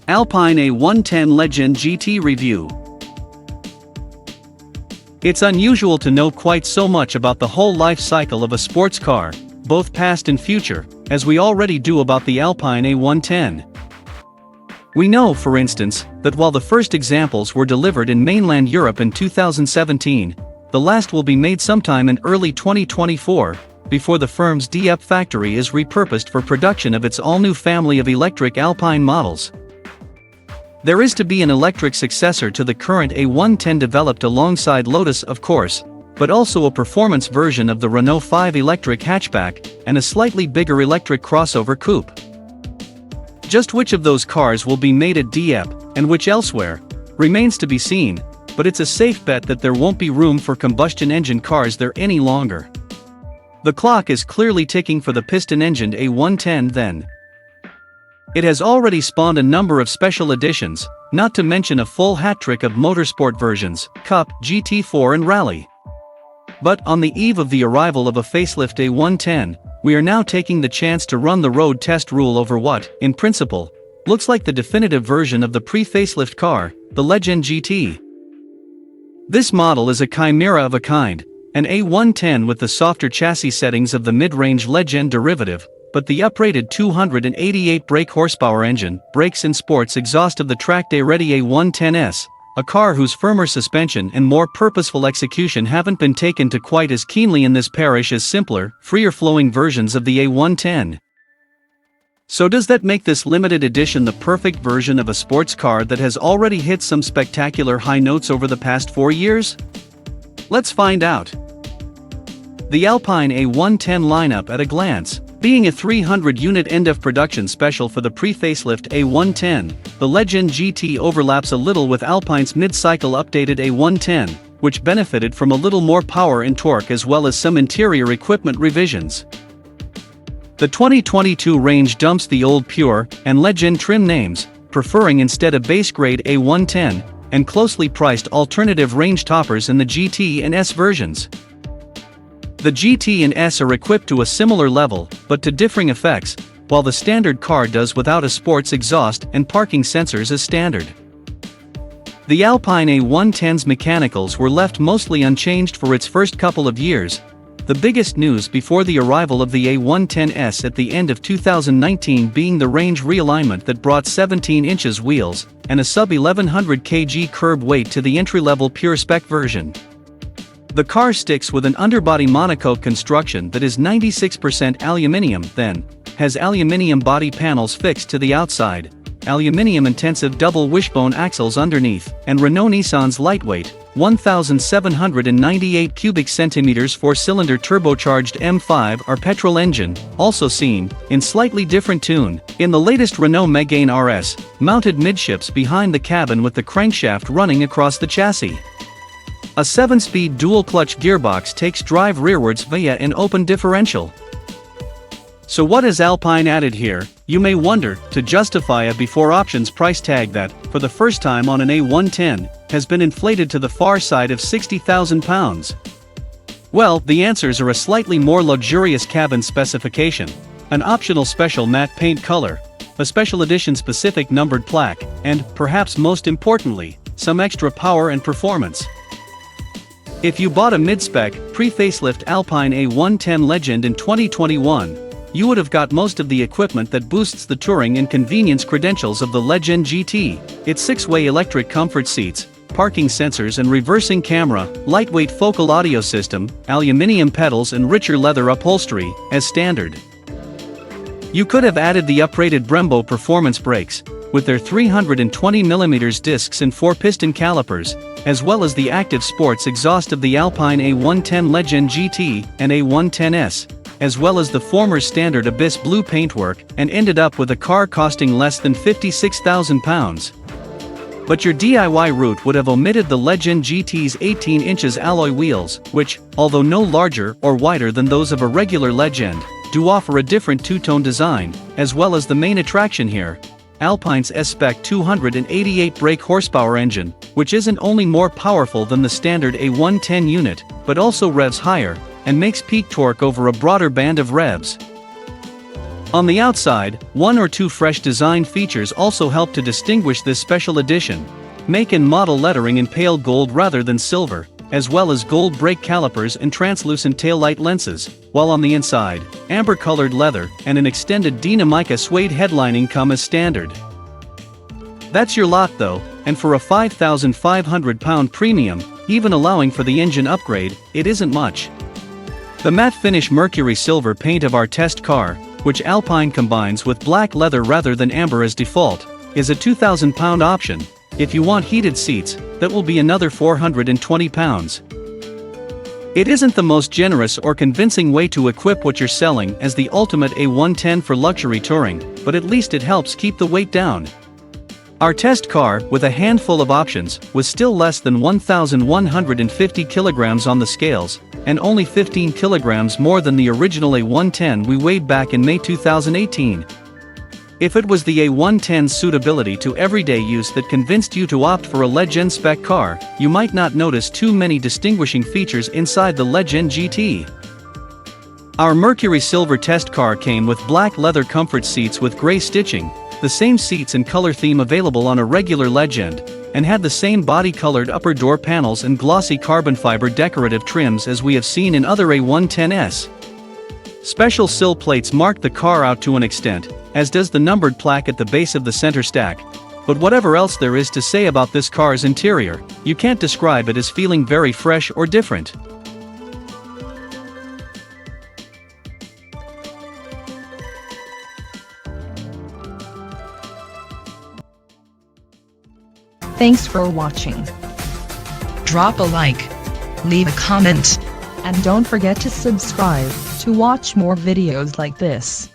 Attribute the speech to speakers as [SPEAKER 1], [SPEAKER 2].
[SPEAKER 1] Alpine A110 Legende GT Review. It's unusual to know quite so much about the whole life cycle of a sports car, both past and future, as we already do about the Alpine A110. We know, for instance, that while the first examples were delivered in mainland Europe in 2017, the last will be made sometime in early 2024, before the firm's Dieppe factory is repurposed for production of its all-new family of electric Alpine models. There is to be an electric successor to the current A110 developed alongside Lotus, of course, but also a performance version of the Renault 5 electric hatchback, and a slightly bigger electric crossover coupe. Just which of those cars will be made at Dieppe, and which elsewhere, remains to be seen, but it's a safe bet that there won't be room for combustion engine cars there any longer. The clock is clearly ticking for the piston-engined A110 then. It has already spawned a number of special editions, not to mention a full hat-trick of motorsport versions, Cup, GT4 and Rally. But on the eve of the arrival of a facelift A110, we are now taking the chance to run the road test rule over what, in principle, looks like the definitive version of the pre-facelift car, the Legende GT. This model is a chimera of a kind, an A110 with the softer chassis settings of the mid-range Legende derivative, but the uprated 288 brake horsepower engine, brakes and sports exhaust of the track-day-ready A110S, a car whose firmer suspension and more purposeful execution haven't been taken to quite as keenly in this parish as simpler, freer-flowing versions of the A110. So does that make this limited edition the perfect version of a sports car that has already hit some spectacular high notes over the past 4 years? Let's find out. The Alpine A110 lineup at a glance. Being a 300-unit end-of production special for the pre-facelift A110, the Legende GT overlaps a little with Alpine's mid-cycle updated A110, which benefited from a little more power and torque as well as some interior equipment revisions. The 2022 range dumps the old Pure and Legende trim names, preferring instead a base-grade A110, and closely priced alternative range toppers in the GT and S versions. The GT and S are equipped to a similar level, but to differing effects, while the standard car does without a sports exhaust and parking sensors as standard. The Alpine A110's mechanicals were left mostly unchanged for its first couple of years, the biggest news before the arrival of the A110S at the end of 2019 being the range realignment that brought 17 inches wheels and a sub-1100 kg curb weight to the entry-level pure spec version. The car sticks with an underbody monocoque construction that is 96% aluminium, then has aluminium body panels fixed to the outside, aluminium-intensive double wishbone axles underneath, and Renault-Nissan's lightweight, 1,798 cubic centimeters four-cylinder turbocharged M5R petrol engine, also seen, in slightly different tune, in the latest Renault Megane RS, mounted midships behind the cabin with the crankshaft running across the chassis. A 7-speed dual-clutch gearbox takes drive rearwards via an open differential. So what has Alpine added here, you may wonder, to justify a before options price tag that, for the first time on an A110, has been inflated to the far side of £60,000? Well, the answers are a slightly more luxurious cabin specification, an optional special matte paint color, a special edition specific numbered plaque, and, perhaps most importantly, some extra power and performance. If you bought a mid-spec, pre-facelift Alpine A110 Legende in 2021, you would have got most of the equipment that boosts the touring and convenience credentials of the Legende GT, its 6-way electric comfort seats, parking sensors and reversing camera, lightweight focal audio system, aluminium pedals and richer leather upholstery, as standard. You could have added the uprated Brembo performance brakes, with their 320mm discs and 4-piston calipers, as well as the active sports exhaust of the Alpine A110 Legende GT and A110S, as well as the former standard Abyss blue paintwork, and ended up with a car costing less than £56,000. But your DIY route would have omitted the Legende GT's 18 inches alloy wheels, which, although no larger or wider than those of a regular Legende, do offer a different two-tone design, as well as the main attraction here, Alpine's S-Spec 288 brake horsepower engine, which isn't only more powerful than the standard A110 unit, but also revs higher, and makes peak torque over a broader band of revs. On the outside, one or two fresh design features also help to distinguish this special edition. Make and model lettering in pale gold rather than silver, as well as gold brake calipers and translucent taillight lenses, while on the inside, amber-colored leather and an extended Dinamica suede headlining come as standard. That's your lot though, and for a £5,500 premium, even allowing for the engine upgrade, it isn't much. The matte finish Mercury silver paint of our test car, which Alpine combines with black leather rather than amber as default, is a £2,000 option. If you want heated seats, that will be another £420. It isn't the most generous or convincing way to equip what you're selling as the ultimate A110 for luxury touring, but at least it helps keep the weight down. Our test car, with a handful of options, was still less than 1,150 kilograms on the scales, and only 15 kilograms more than the original A110 we weighed back in May 2018. If it was the A110's suitability to everyday use that convinced you to opt for a Legende spec car, you might not notice too many distinguishing features inside the Legende GT. Our Mercury silver test car came with black leather comfort seats with gray stitching, the same seats and color theme available on a regular Legende, and had the same body-colored upper door panels and glossy carbon fiber decorative trims as we have seen in other A110s. Special sill plates mark the car out to an extent, as does the numbered plaque at the base of the center stack. But whatever else there is to say about this car's interior, you can't describe it as feeling very fresh or different.
[SPEAKER 2] Thanks for watching.
[SPEAKER 3] Drop a like, leave a comment,
[SPEAKER 2] and don't forget to subscribe to watch more videos like this.